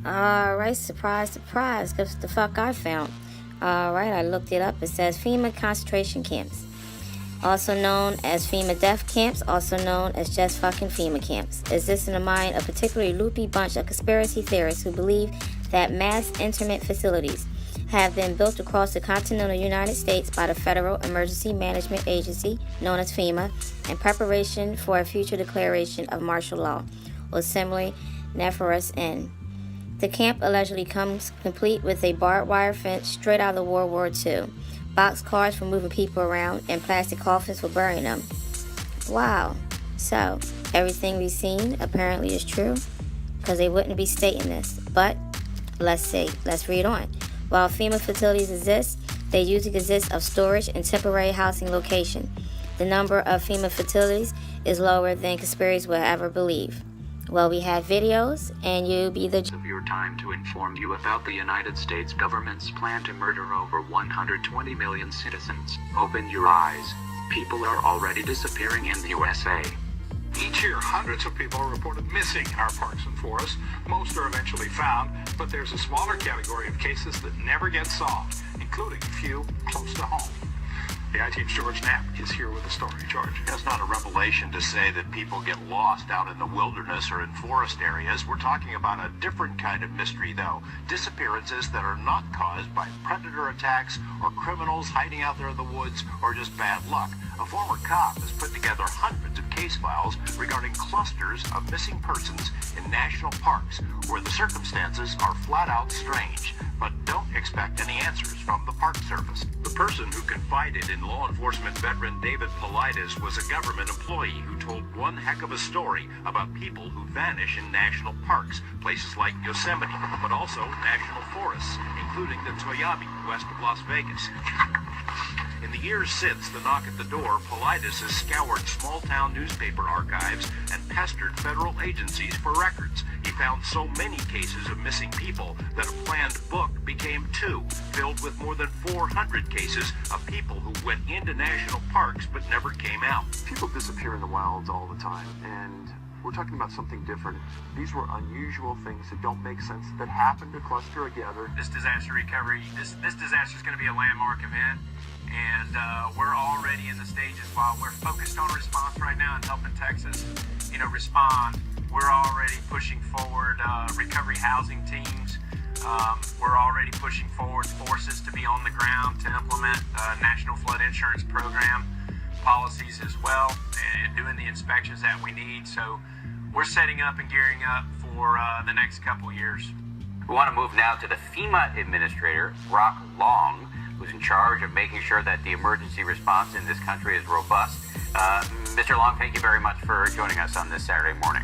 Alright, surprise, surprise. Guess what the fuck I found? Alright, I looked it up. It says FEMA concentration camps. Also known as FEMA death camps, also known as just fucking FEMA camps. Exists in the mind of a particularly loopy bunch of conspiracy theorists who believe that mass internment facilities have been built across the continental United States by the Federal Emergency Management Agency, known as FEMA, in preparation for a future declaration of martial law, or similarly nefarious end. The camp allegedly comes complete with a barbed wire fence straight out of World War II, box cars for moving people around, and plastic coffins for burying them. Wow. So, everything we've seen apparently is true, because they wouldn't be stating this. But, let's see. Let's read on. While FEMA facilities exist, they usually consist of storage and temporary housing location. The number of FEMA facilities is lower than conspirators will ever believe. Well, we have videos, and you be the of your time to inform you about the United States government's plan to murder over 120 million citizens. Open your eyes. People are already disappearing in the USA. Each year, hundreds of people are reported missing in our parks and forests. Most are eventually found, but there's a smaller category of cases that never get solved, including a few close to home. The I-Team's George Knapp is here with the story. George. It's not a revelation to say that people get lost out in the wilderness or in forest areas. We're talking about a different kind of mystery, though. Disappearances that are not caused by predator attacks or criminals hiding out there in the woods or just bad luck. A former cop has put together hundreds of case files regarding clusters of missing persons in national parks where the circumstances are flat out strange. But don't expect any answers from the Park Service. The person who confided in law enforcement veteran David Paulides was a government employee who told one heck of a story about people who vanish in national parks, places like Yosemite, but also national forests, including the Toyabe, west of Las Vegas. In the years since the knock at the door, Paulides has scoured small-town newspaper archives and pestered federal agencies for records. He found so many cases of missing people that a planned book became two, filled with more than 400 cases of people who went into national parks but never came out. People disappear in the wilds all the time, and we're talking about something different. These were unusual things that don't make sense that happen to cluster together. This disaster recovery, this disaster is going to be a landmark event, and we're already in the stages. While we're focused on response right now and helping Texas, respond, we're already pushing forward recovery housing teams. We're already pushing forward forces to be on the ground to implement National Flood Insurance Program policies as well, and doing the inspections that we need. So we're setting up and gearing up for the next couple years. We want to move now to the FEMA administrator, Brock Long, who's in charge of making sure that the emergency response in this country is robust. Mr. Long, thank you very much for joining us on this Saturday morning.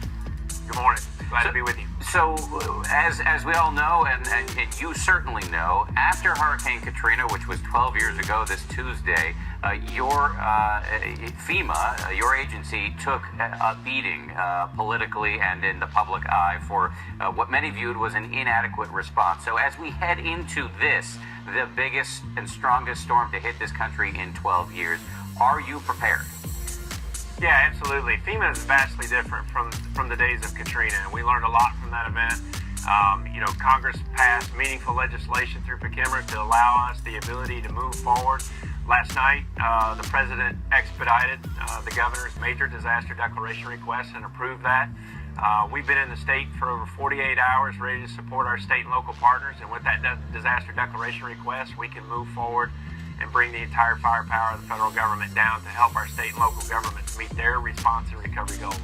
Good morning. Glad to be with you. So, as we all know, and you certainly know, after Hurricane Katrina, which was 12 years ago this Tuesday, your FEMA, your agency, took a beating politically and in the public eye for what many viewed was an inadequate response. So as we head into this, the biggest and strongest storm to hit this country in 12 years, are you prepared? Yeah, absolutely. FEMA is vastly different from the days of Katrina, and we learned a lot from that event. Congress passed meaningful legislation through PCMR to allow us the ability to move forward. Last night, the President expedited the Governor's major disaster declaration request and approved that. We've been in the state for over 48 hours ready to support our state and local partners, and with that disaster declaration request, we can move forward and bring the entire firepower of the federal government down to help our state and local governments meet their response and recovery goals.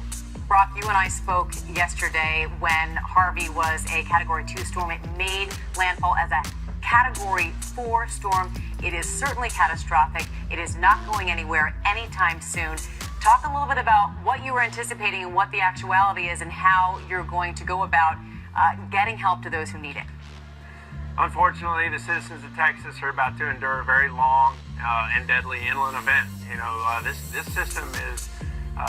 Brock, you and I spoke yesterday when Harvey was a Category 2 storm. It made landfall as a Category 4 storm. It is certainly catastrophic. It is not going anywhere anytime soon. Talk a little bit about what you were anticipating and what the actuality is and how you're going to go about getting help to those who need it. Unfortunately, the citizens of Texas are about to endure a very long and deadly inland event. This system is,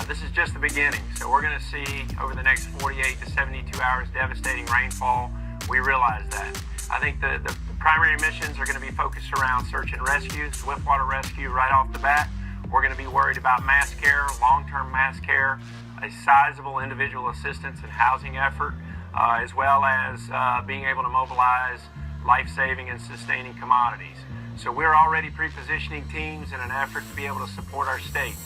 this is just the beginning. So we're going to see over the next 48 to 72 hours devastating rainfall. We realize that. I think the primary missions are going to be focused around search and rescue, swift water rescue right off the bat. We're going to be worried about mass care, long-term mass care, a sizable individual assistance and housing effort. as well as being able to mobilize life-saving and sustaining commodities. So we're already pre-positioning teams in an effort to be able to support our state.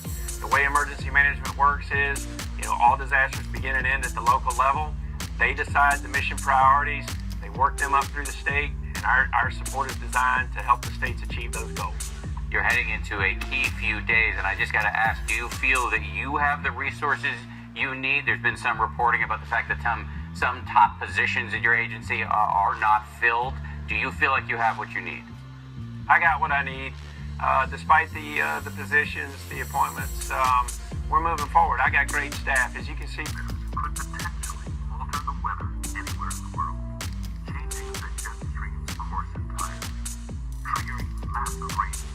The way emergency management works is, all disasters begin and end at the local level. They decide the mission priorities, they work them up through the state, and our support is designed to help the states achieve those goals. You're heading into a key few days, and I just got to ask, do you feel that you have the resources you need? There's been some reporting about the fact that some top positions in your agency are not filled. Do you feel like you have what you need? I got what I need. Despite the positions, the appointments, we're moving forward. I got great staff, as you can see. Could potentially alter the weather anywhere in the world, changing the jet stream's course entirely, triggering massive rain.